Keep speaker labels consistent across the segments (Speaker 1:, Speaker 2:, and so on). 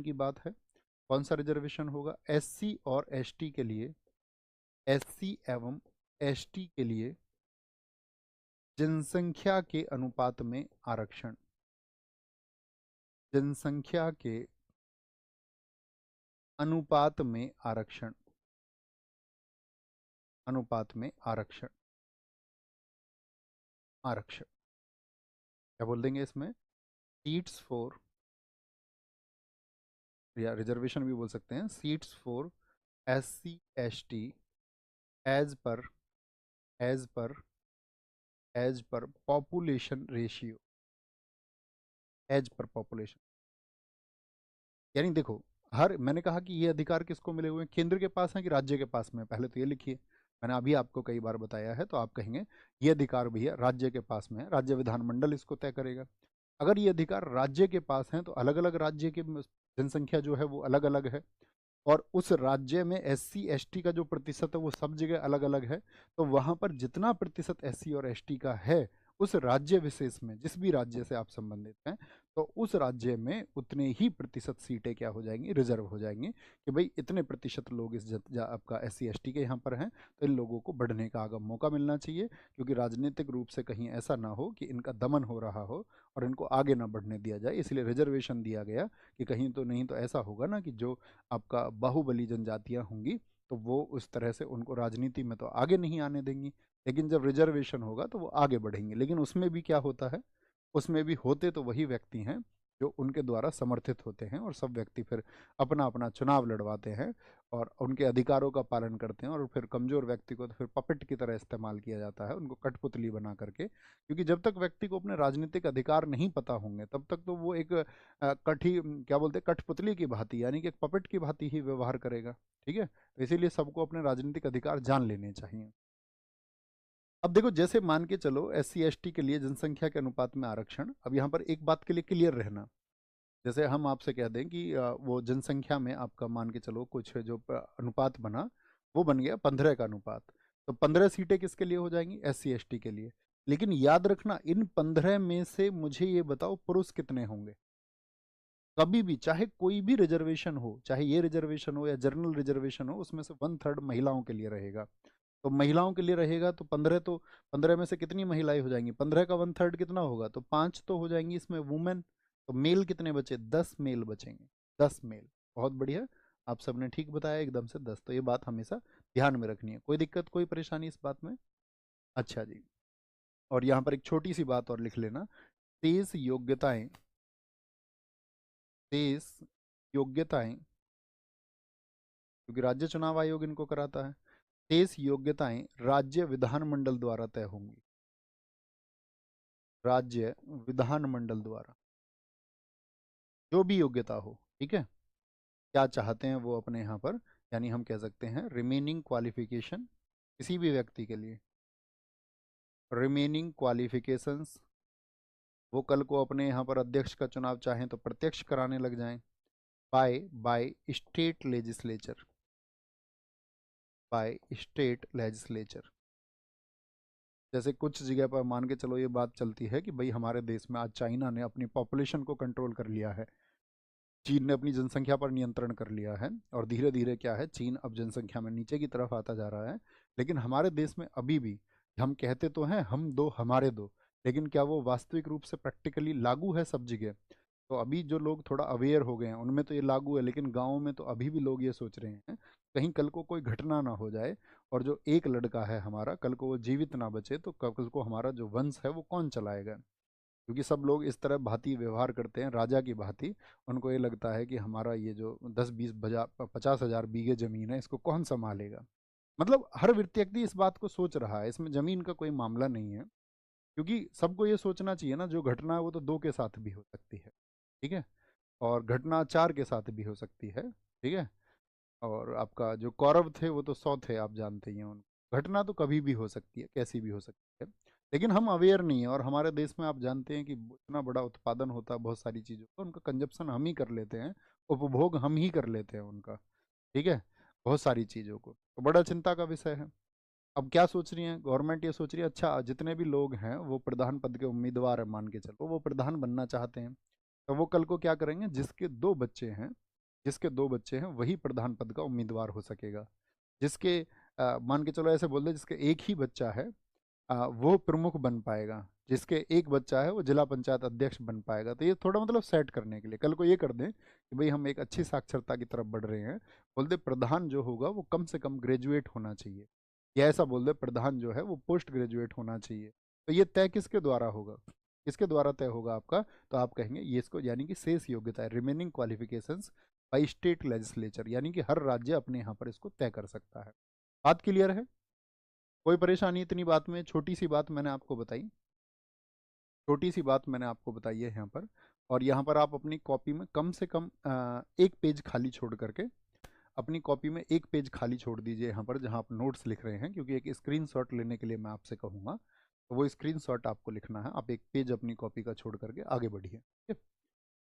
Speaker 1: की बात है। कौन सा रिजर्वेशन होगा? एससी और एसटी के लिए, एससी एवं एसटी के लिए जनसंख्या के अनुपात में आरक्षण, जनसंख्या के अनुपात में आरक्षण, अनुपात में आरक्षण, आरक्षण क्या बोल देंगे इसमें? सीट्स फॉर, या रिजर्वेशन भी बोल सकते हैं, seats for SC ST as per, as per, as per population ratio, as per population. यानी देखो, हर, मैंने कहा कि ये अधिकार किसको मिले हुए हैं? केंद्र के पास है कि राज्य के पास में? पहले तो ये लिखिए, मैंने अभी आपको कई बार बताया है, तो आप कहेंगे ये अधिकार भैया राज्य के पास में है, राज्य विधानमंडल इसको तय करेगा। अगर ये अधिकार राज्य के पास हैं तो अलग अलग राज्य की जनसंख्या जो है वो अलग अलग है, और उस राज्य में एससी एसटी का जो प्रतिशत है वो सब जगह अलग अलग है। तो वहाँ पर जितना प्रतिशत एससी और एसटी का है उस राज्य विशेष में, जिस भी राज्य से आप संबंधित हैं, तो उस राज्य में उतने ही प्रतिशत सीटें क्या हो जाएंगी? रिजर्व हो जाएंगी, कि भाई इतने प्रतिशत लोग इस आपका एससी एसटी के यहाँ पर हैं, तो इन लोगों को बढ़ने का आगे मौका मिलना चाहिए, क्योंकि राजनीतिक रूप से कहीं ऐसा ना हो कि इनका दमन हो रहा हो और इनको आगे ना बढ़ने दिया जाए, इसलिए रिजर्वेशन दिया गया, कि कहीं तो नहीं तो ऐसा होगा ना कि जो आपका बाहुबली जनजातियां होंगी तो वो उस तरह से उनको राजनीति में तो आगे नहीं आने देंगी, लेकिन जब रिजर्वेशन होगा तो वो आगे बढ़ेंगे। लेकिन उसमें भी क्या होता है? उसमें भी होते तो वही व्यक्ति हैं जो उनके द्वारा समर्थित होते हैं, और सब व्यक्ति फिर अपना अपना चुनाव लड़वाते हैं और उनके अधिकारों का पालन करते हैं, और फिर कमजोर व्यक्ति को तो फिर पपेट की तरह इस्तेमाल किया जाता है, उनको कठपुतली बना करके, क्योंकि जब तक व्यक्ति को अपने राजनीतिक अधिकार नहीं पता होंगे तब तक तो वो एक क्या बोलते हैं, कठपुतली की भांति, यानी कि एक पपेट की भांति ही व्यवहार करेगा। ठीक है, तो इसीलिए सबको अपने राजनीतिक अधिकार जान लेने चाहिए। अब देखो, जैसे मान के चलो एससी एसटी के लिए जनसंख्या के अनुपात में आरक्षण, अब यहाँ पर एक बात के लिए क्लियर रहना, जैसे हम आपसे कह दें कि वो जनसंख्या में आपका मान के चलो कुछ जो अनुपात बना, वो बन गया 15 का अनुपात, तो 15 सीटें किसके लिए हो जाएंगी? एससी एसटी के लिए। लेकिन याद रखना, इन 15 में से मुझे ये बताओ पुरुष कितने होंगे? कभी भी, चाहे कोई भी रिजर्वेशन हो, चाहे ये रिजर्वेशन हो या जनरल रिजर्वेशन हो, उसमें से 1/3 महिलाओं के लिए रहेगा। तो महिलाओं के लिए रहेगा तो 15, तो 15 में से कितनी महिलाएं हो जाएंगी? 15 का 1/3 कितना होगा? तो 5 तो हो जाएंगी इसमें वुमेन। तो मेल कितने बचे? 10 मेल बचेंगे, 10 मेल। बहुत बढ़िया, आप सबने ठीक बताया, एकदम से 10। तो ये बात हमेशा ध्यान में रखनी है। कोई दिक्कत, कोई परेशानी इस बात में? अच्छा जी। और यहाँ पर एक छोटी सी बात और लिख लेना, 23 योग्यताएं, 23 योग्यताएं, क्योंकि राज्य चुनाव आयोग इनको कराता है, 23 योग्यताएं राज्य विधानमंडल द्वारा तय होंगी, राज्य विधानमंडल द्वारा, जो भी योग्यता हो। ठीक है, क्या चाहते हैं वो अपने यहाँ पर, यानी हम कह सकते हैं रिमेनिंग क्वालिफिकेशन किसी भी व्यक्ति के लिए, रिमेनिंग क्वालिफिकेशंस, वो कल को अपने यहाँ पर अध्यक्ष का चुनाव चाहें तो प्रत्यक्ष कराने लग जाएं, by by state legislature, by state legislature. जैसे कुछ जगह पर मान के चलो ये बात चलती है कि भाई हमारे देश में आज चाइना ने अपनी पॉपुलेशन को कंट्रोल कर लिया है, चीन ने अपनी जनसंख्या पर नियंत्रण कर लिया है, और धीरे धीरे क्या है, चीन अब जनसंख्या में नीचे की तरफ आता जा रहा है। लेकिन हमारे देश में अभी भी हम कहते तो हैं हम दो हमारे दो, लेकिन क्या वो वास्तविक रूप से प्रैक्टिकली लागू है सब जगह? तो अभी जो लोग थोड़ा अवेयर हो गए हैं उनमें तो ये लागू है, लेकिन गाँव में तो अभी भी लोग ये सोच रहे हैं कहीं कल को कोई घटना ना हो जाए, और जो एक लड़का है हमारा कल को वो जीवित ना बचे, तो कल को हमारा जो वंश है वो कौन चलाएगा? क्योंकि सब लोग इस तरह भांति व्यवहार करते हैं, राजा की भांति। उनको ये लगता है कि हमारा ये जो 10-20-50 हजार बीघे जमीन है इसको कौन संभालेगा। मतलब हर व्यक्ति इस बात को सोच रहा है, इसमें जमीन का कोई मामला नहीं है, क्योंकि सबको ये सोचना चाहिए ना, जो घटना है वो तो दो के साथ भी हो सकती है। ठीक है, और घटना चार के साथ भी हो सकती है। ठीक है, और आपका जो कौरव थे वो तो 100 थे, आप जानते ही हैं उनको। घटना तो कभी भी हो सकती है, कैसी भी हो सकती है, लेकिन हम अवेयर नहीं है। और हमारे देश में आप जानते हैं कि इतना बड़ा उत्पादन होता है बहुत सारी चीज़ों का, उनका कंजप्शन हम ही कर लेते हैं, उपभोग हम ही कर लेते हैं उनका। ठीक है, बहुत सारी चीज़ों को, तो बड़ा चिंता का विषय है। अब क्या सोच रही है गवर्नमेंट? ये सोच रही है अच्छा जितने भी लोग हैं वो प्रधान पद के उम्मीदवार है, मान के चलो वो प्रधान बनना चाहते हैं, तो वो कल को क्या करेंगे, जिसके 2 बच्चे हैं जिसके 2 बच्चे हैं वही प्रधान पद का उम्मीदवार हो सकेगा। जिसके मान के चलो ऐसे बोल दे, जिसके एक ही बच्चा है वो प्रमुख बन पाएगा, जिसके एक बच्चा है वो जिला पंचायत अध्यक्ष बन पाएगा। तो ये थोड़ा मतलब सेट करने के लिए कल को ये कर दें कि भाई हम एक अच्छी साक्षरता की तरफ बढ़ रहे हैं, बोल दे प्रधान जो होगा वो कम से कम ग्रेजुएट होना चाहिए, या ऐसा बोल दे प्रधान जो है वो पोस्ट ग्रेजुएट होना चाहिए। तो ये तय किसके द्वारा होगा, किसके द्वारा तय होगा आपका? तो आप कहेंगे ये इसको यानी कि शेष योग्यता है, remaining qualifications by state legislature, यानी कि हर राज्य अपने यहाँ पर इसको तय कर सकता है। बात क्लियर है? कोई परेशानी इतनी बात में? छोटी सी बात मैंने आपको बताई, छोटी सी बात मैंने आपको बताई है यहाँ पर। और यहाँ पर आप अपनी कॉपी में कम से कम एक पेज खाली छोड़ करके, अपनी कॉपी में एक पेज खाली छोड़ दीजिए यहाँ पर जहाँ आप नोट्स लिख रहे हैं, क्योंकि एक स्क्रीनशॉट लेने के लिए मैं आपसे कहूँगा, तो वो स्क्रीनशॉट आपको लिखना है। आप एक पेज अपनी कॉपी का छोड़ करके आगे बढ़िए, ठीक है?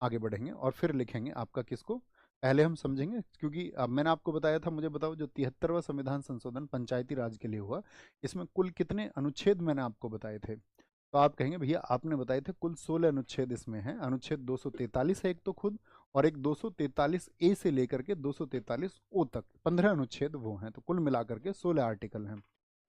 Speaker 1: आगे बढ़ेंगे और फिर लिखेंगे आपका किसको, पहले हम समझेंगे, क्योंकि अब मैंने आपको बताया था, मुझे बताओ जो 73वां संविधान संशोधन पंचायती राज के लिए हुआ, इसमें कुल कितने अनुच्छेद मैंने आपको बताए थे? तो आप कहेंगे भैया आपने बताए थे कुल 16 अनुच्छेद इसमें हैं। अनुच्छेद 243 है एक तो खुद, और एक 243 ए से लेकर के 243 ओ तक 15 अनुच्छेद वो हैं, तो कुल मिलाकर के 16 आर्टिकल हैं।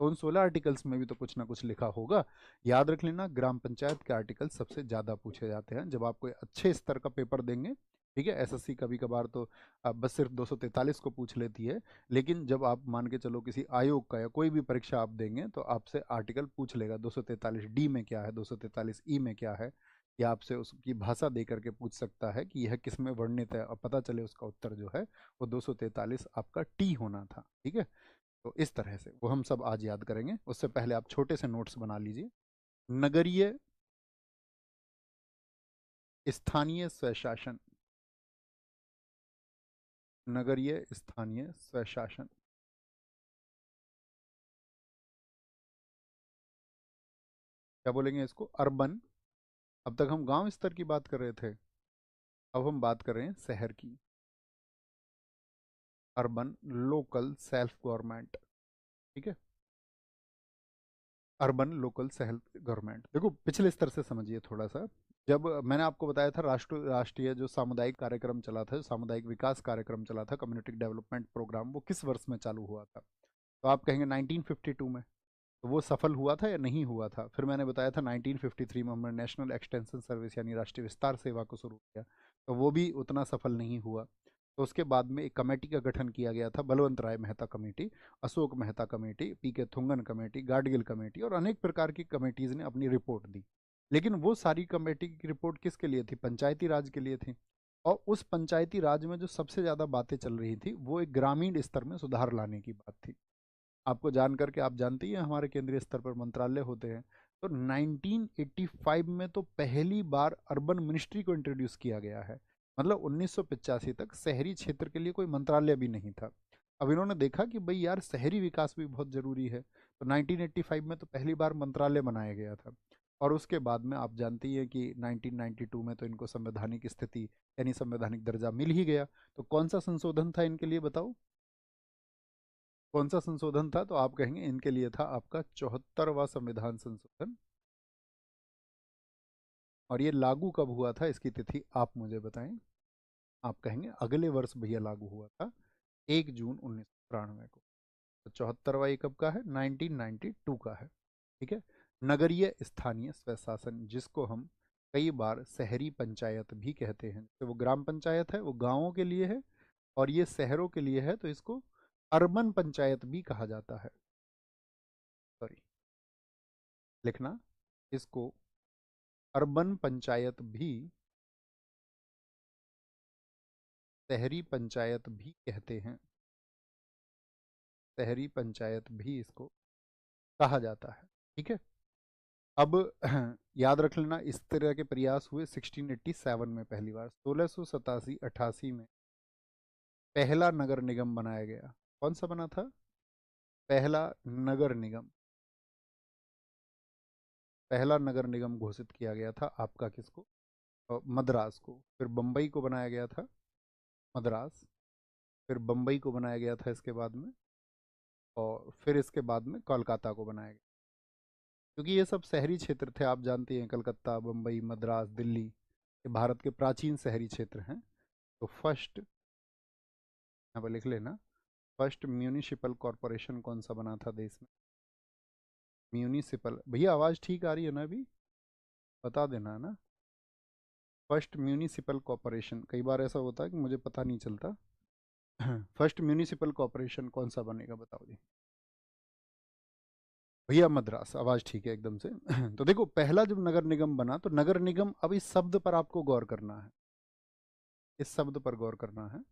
Speaker 1: तो उन 16 आर्टिकल्स में भी तो कुछ ना कुछ लिखा होगा। याद रख लेना, ग्राम पंचायत के आर्टिकल सबसे ज़्यादा पूछे जाते हैं जब आप कोई अच्छे स्तर का पेपर देंगे, ठीक है? एसएससी कभी कभार तो बस सिर्फ 243 को पूछ लेती है, लेकिन जब आप मान के चलो किसी आयोग का या कोई भी परीक्षा आप देंगे तो आपसे आर्टिकल पूछ लेगा 243 डी में क्या है, 243 ई में क्या है, या आपसे उसकी भाषा दे करके पूछ सकता है कि यह किस में वर्णित है, और पता चले उसका उत्तर जो है वो 243 आपका टी होना था, ठीक है? तो इस तरह से वो हम सब आज याद करेंगे, उससे पहले आप छोटे से नोट्स बना लीजिए। नगरीय स्थानीय स्वशासन, नगरीय स्थानीय स्वशासन, क्या बोलेंगे इसको? अर्बन। अब तक हम गांव स्तर की बात कर रहे थे, अब हम बात कर रहे हैं शहर की। अर्बन लोकल सेल्फ गवर्नमेंट, ठीक है? अर्बन लोकल सेल्फ गवर्नमेंट, देखो पिछले स्तर से समझिए थोड़ा सा। जब मैंने आपको बताया था राष्ट्रीय जो सामुदायिक कार्यक्रम चला था, सामुदायिक विकास कार्यक्रम चला था, कम्युनिटी डेवलपमेंट प्रोग्राम, वो किस वर्ष में चालू हुआ था? तो आप कहेंगे 1952 में। तो वो सफल हुआ था या नहीं हुआ था? फिर मैंने बताया था 1953 में हमने नेशनल एक्सटेंशन सर्विस यानी राष्ट्रीय विस्तार सेवा को शुरू किया, तो वो भी उतना सफल नहीं हुआ। तो उसके बाद में एक कमेटी का गठन किया गया था, Balwant Rai Mehta committee, Ashok Mehta committee, P K Thungon committee, Gadgil committee, और अनेक प्रकार की कमेटीज़ ने अपनी रिपोर्ट दी। लेकिन वो सारी कमेटी की रिपोर्ट किसके लिए थी? पंचायती राज के लिए थी। और उस पंचायती राज में जो सबसे ज़्यादा बातें चल रही थी वो एक ग्रामीण स्तर में सुधार लाने की बात थी। आपको जान करके आप जानती हैं हमारे केंद्रीय स्तर पर मंत्रालय होते हैं, तो 1985 में तो पहली बार अर्बन मिनिस्ट्री को इंट्रोड्यूस किया गया है। मतलब 1985 तक शहरी क्षेत्र के लिए कोई मंत्रालय भी नहीं था। अब इन्होंने देखा कि भाई यार शहरी विकास भी बहुत ज़रूरी है, तो 1985 में तो पहली बार मंत्रालय बनाया गया था। और उसके बाद में आप जानती हैं कि 1992 में तो इनको संवैधानिक स्थिति यानी संवैधानिक दर्जा मिल ही गया। तो कौन सा संशोधन था इनके लिए, बताओ? कौन सा संशोधन था? तो आप कहेंगे इनके लिए था आपका 74वां संविधान संशोधन। और ये लागू कब हुआ था, इसकी तिथि आप मुझे बताएं। आप कहेंगे अगले वर्ष भैया लागू हुआ था, 1 जून 1993 को। तो 74वां ये कब का है? 1992 का है, ठीक है? नगरीय स्थानीय स्वशासन, जिसको हम कई बार शहरी पंचायत भी कहते हैं, तो वो ग्राम पंचायत है, वो गांवों के लिए है, और ये शहरों के लिए है, तो इसको अर्बन पंचायत भी कहा जाता है। सॉरी, लिखना इसको अर्बन पंचायत भी, शहरी पंचायत भी कहते हैं, शहरी पंचायत भी इसको कहा जाता है, ठीक है? अब याद रख लेना, इस तरह के प्रयास हुए 1687 में पहली बार, 1687-88 में पहला नगर निगम बनाया गया। कौन सा बना था? पहला नगर निगम, पहला नगर निगम घोषित किया गया था आपका किसको? मद्रास को। फिर बम्बई को बनाया गया था, मद्रास। फिर बम्बई को बनाया गया था इसके बाद में, और फिर इसके बाद में कोलकाता को बनाया गया। क्योंकि ये सब शहरी क्षेत्र थे, आप जानते हैं कलकत्ता, बम्बई, मद्रास, दिल्ली, ये भारत के प्राचीन शहरी क्षेत्र हैं। तो फर्स्ट यहाँ पर लिख लेना। फर्स्ट म्यूनिसिपल कॉरपोरेशन कौन सा बना था देश में? म्यूनिसिपल, भैया आवाज़ ठीक आ रही है ना अभी? बता देना है ना। फर्स्ट म्यूनिसिपल कॉरपोरेशन, कई बार ऐसा होता है कि मुझे पता नहीं चलता। फर्स्ट म्यूनिसिपल कॉरपोरेशन कौन सा बनेगा बताओ जी। भैया मद्रास, आवाज़ ठीक है एकदम से। तो देखो, पहला जब नगर निगम बना तो नगर निगम, अब इस शब्द पर आपको गौर करना है, इस शब्द पर गौर करना है।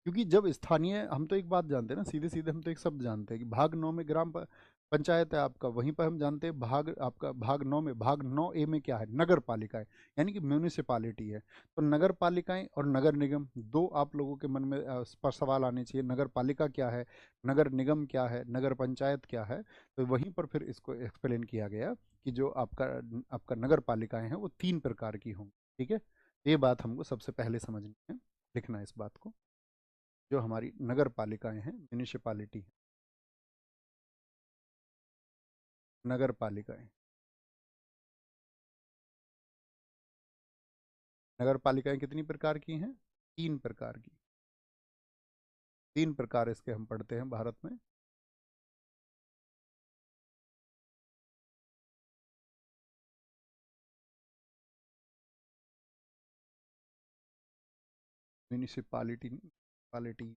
Speaker 1: क्योंकि जब स्थानीय, हम तो एक बात जानते हैं ना, सीधे सीधे हम तो एक शब्द जानते हैं कि भाग 9 में पंचायत है आपका, वहीं पर हम जानते हैं भाग आपका भाग 9 में, भाग 9A में क्या है? नगर पालिका है, यानी कि म्यूनिसिपालिटी है। तो नगर पालिकाएं और नगर निगम, दो आप लोगों के मन में पर सवाल आने चाहिए, नगर पालिका क्या है, नगर निगम क्या है, नगर पंचायत क्या है। तो वहीं पर फिर इसको एक्सप्लेन किया गया कि जो आपका आपका नगर पालिकाएं हैं वो 3 प्रकार की होंगी। ठीक है, ये बात हमको सबसे पहले समझनी है, लिखना है इस बात को। जो हमारी नगर पालिकाएं हैं, म्यूनिसिपालिटी, नगर पालिकाएं, नगर पालिकाएं कितनी प्रकार की हैं? 3 प्रकार की। 3 प्रकार इसके हम पढ़ते हैं भारत में। म्यूनिसिपालिटी, पालिटी,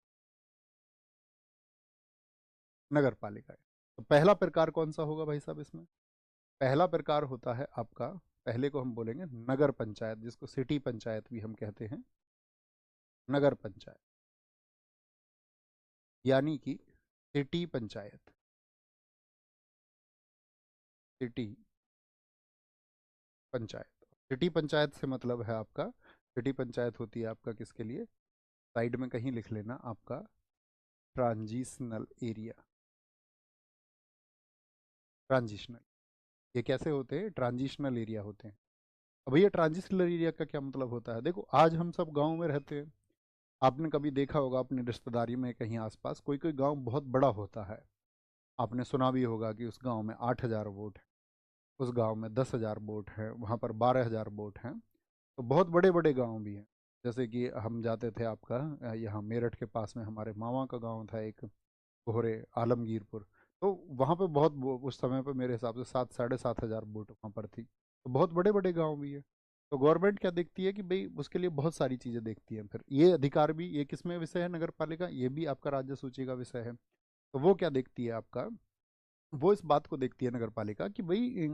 Speaker 1: नगर पालिकाएं। तो पहला प्रकार कौन सा होगा भाई साहब इसमें? पहला प्रकार होता है आपका, पहले को हम बोलेंगे नगर पंचायत, जिसको सिटी पंचायत भी हम कहते हैं। नगर पंचायत यानी कि city panchayat, city panchayat. City panchayat से मतलब है आपका, सिटी पंचायत होती है आपका किसके लिए? साइड में कहीं लिख लेना आपका, ट्रांजिशनल एरिया। ट्रांजिशनल, ये कैसे होते हैं? ट्रांजिशनल एरिया होते हैं। अब भैया ट्रांजिशनल एरिया का क्या मतलब होता है? देखो, आज हम सब गांव में रहते हैं, आपने कभी देखा होगा अपनी रिश्तेदारी में कहीं आसपास कोई कोई गांव बहुत बड़ा होता है। आपने सुना भी होगा कि उस गांव में 8,000 वोट है, उस गांव में 10,000 वोट है, वहाँ पर 12,000 वोट हैं। तो बहुत बड़े बड़े गांव भी हैं। जैसे कि हम जाते थे आपका यहाँ मेरठ के पास में हमारे मामा का गांव था एक, कोहरे, आलमगीरपुर। तो वहाँ पे बहुत उस समय पे मेरे हिसाब से 7 साढ़े 7 हज़ार वोट वहाँ पर थी। तो बहुत बड़े बड़े गांव भी है। तो गवर्नमेंट क्या देखती है कि भाई उसके लिए बहुत सारी चीज़ें देखती है। फिर ये अधिकार भी, ये किस में विषय है? नगर पालिका, ये भी आपका राज्य सूची का विषय है। तो वो क्या देखती है आपका, वो इस बात को देखती है नगर पालिका कि भाई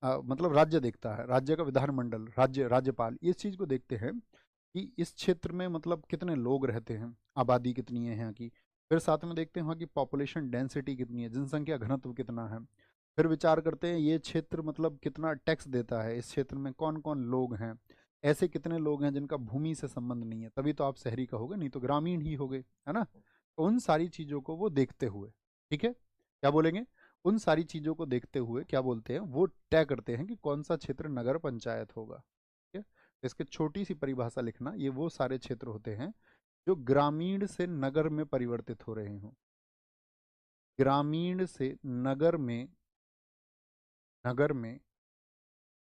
Speaker 1: मतलब राज्य देखता है, राज्य का विधानमंडल, राज्यपाल इस चीज़ को देखते हैं कि इस क्षेत्र में मतलब कितने लोग रहते हैं, आबादी कितनी है यहाँ की। फिर साथ में देखते हैं वहाँ की पॉपुलेशन डेंसिटी कितनी है, जनसंख्या घनत्व कितना है। फिर विचार करते हैं ये क्षेत्र मतलब कितना टैक्स देता है, इस क्षेत्र में कौन कौन लोग हैं, ऐसे कितने लोग हैं जिनका भूमि से संबंध नहीं है, तभी तो आप शहरी कहोगे, नहीं तो ग्रामीण ही होगे, है ना। तो उन सारी चीज़ों को वो देखते हुए, ठीक है, क्या बोलेंगे, उन सारी चीज़ों को देखते हुए क्या बोलते हैं, वो तय करते हैं कि कौन सा क्षेत्र नगर पंचायत होगा। ठीक है, इसके छोटी सी परिभाषा लिखना, ये वो सारे क्षेत्र होते हैं जो ग्रामीण से नगर में परिवर्तित हो रहे हों। ग्रामीण से नगर में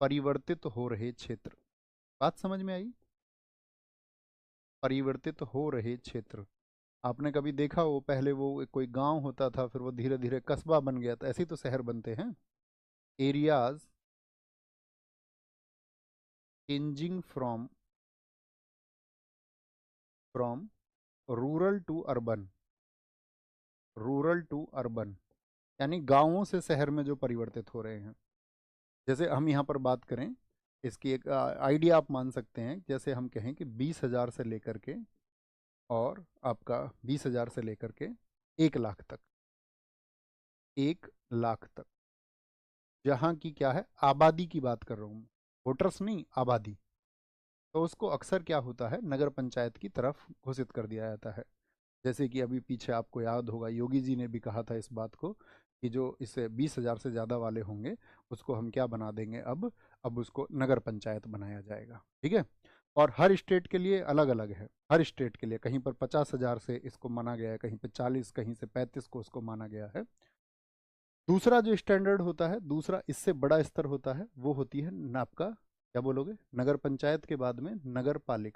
Speaker 1: परिवर्तित हो रहे क्षेत्र। बात समझ में आई? परिवर्तित हो रहे क्षेत्र। आपने कभी देखा हो, पहले वो कोई गांव होता था, फिर वो धीरे धीरे कस्बा बन गया था, ऐसे ही तो शहर बनते हैं। Areas changing from rural to urban, rural to urban, यानी गांवों से शहर में जो परिवर्तित हो रहे हैं। जैसे हम यहाँ पर बात करें, इसकी एक आइडिया आप मान सकते हैं, जैसे हम कहें कि 20,000 से लेकर के, और आपका 20,000 से लेकर के 1 लाख तक, 1 लाख तक, जहाँ की क्या है, आबादी की बात कर रहा हूँ, वोटर्स नहीं, आबादी। तो उसको अक्सर क्या होता है, नगर पंचायत की तरफ घोषित कर दिया जाता है। जैसे कि अभी पीछे आपको याद होगा, योगी जी ने भी कहा था इस बात को कि जो इसे 20,000 से ज़्यादा वाले होंगे उसको हम क्या बना देंगे, अब उसको नगर पंचायत बनाया जाएगा। ठीक है, और हर स्टेट के लिए अलग अलग है। हर स्टेट के लिए कहीं पर 50,000 से इसको माना गया है, कहीं पर 40, कहीं से 35 को उसको माना गया है। दूसरा जो स्टैंडर्ड होता है, दूसरा इससे बड़ा स्तर होता है, वो होती है आपका, क्या बोलोगे, नगर पंचायत के बाद में नगर पालिका।